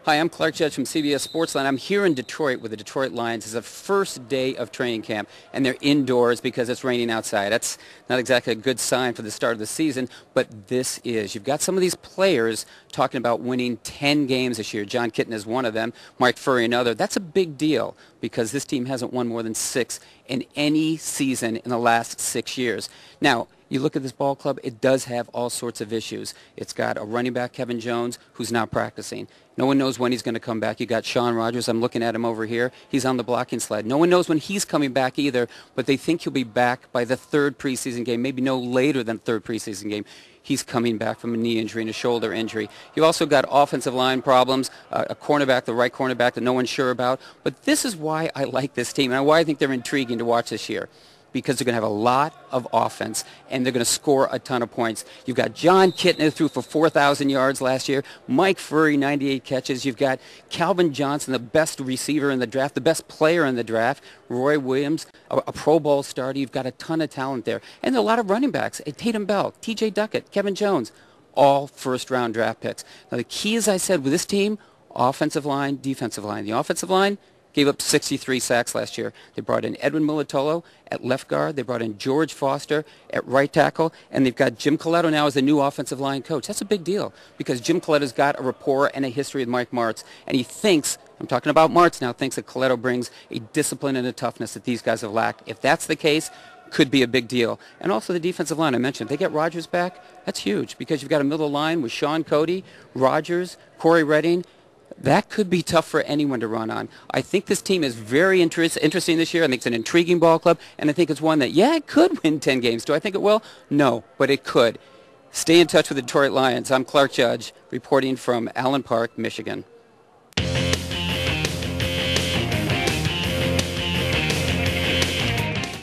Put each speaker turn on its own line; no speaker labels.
Hi, I'm Clark Judge from CBS Sportsline. I'm here in Detroit with the Detroit Lions. It's the first day of training camp, and they're indoors because it's raining outside. That's not exactly a good sign for the start of the season, but this is. You've got some of these players talking about winning 10 games this year. Jon Kitna is one of them, Mike Furrey another. That's a big deal because this team hasn't won more than 6 in any season in the last 6 years. Now, you look at this ball club, it does have all sorts of issues. It's got a running back, Kevin Jones, who's not practicing. No one knows when he's going to come back. You got Shaun Rogers. I'm looking at him over here. He's on the blocking sled. No one knows when he's coming back either, but they think he'll be back by the 3rd preseason game, maybe no later than 3rd preseason game. He's coming back from a knee injury and a shoulder injury. You've also got offensive line problems, a cornerback, the right cornerback that no one's sure about. But this is why I like this team and why I think they're intriguing to watch this year. Because they're going to have a lot of offense, and they're going to score a ton of points. You've got Jon Kitna threw for 4,000 yards last year. Mike Furrey, 98 catches. You've got Calvin Johnson, the best receiver in the draft, the best player in the draft. Roy Williams, a Pro Bowl starter. You've got a ton of talent there. And a lot of running backs. Tatum Bell, T.J. Duckett, Kevin Jones, all first-round draft picks. Now, the key, as I said, with this team, offensive line, defensive line. The offensive line gave up 63 sacks last year. They brought in Edwin Militolo at left guard. They brought in George Foster at right tackle. And they've got Jim Coletto now as the new offensive line coach. That's a big deal because Jim Coletto's got a rapport and a history with Mike Martz. And he thinks, I'm talking about Martz now, thinks that Coletto brings a discipline and a toughness that these guys have lacked. If that's the case, could be a big deal. And also the defensive line I mentioned. If they get Rogers back, that's huge because you've got a middle line with Sean Cody, Rogers, Corey Redding. That could be tough for anyone to run on. I think this team is very interesting this year. I think it's an intriguing ball club, and I think it's one that, yeah, it could win 10 games. Do I think it will? No, but it could. Stay in touch with the Detroit Lions. I'm Clark Judge, reporting from Allen Park, Michigan.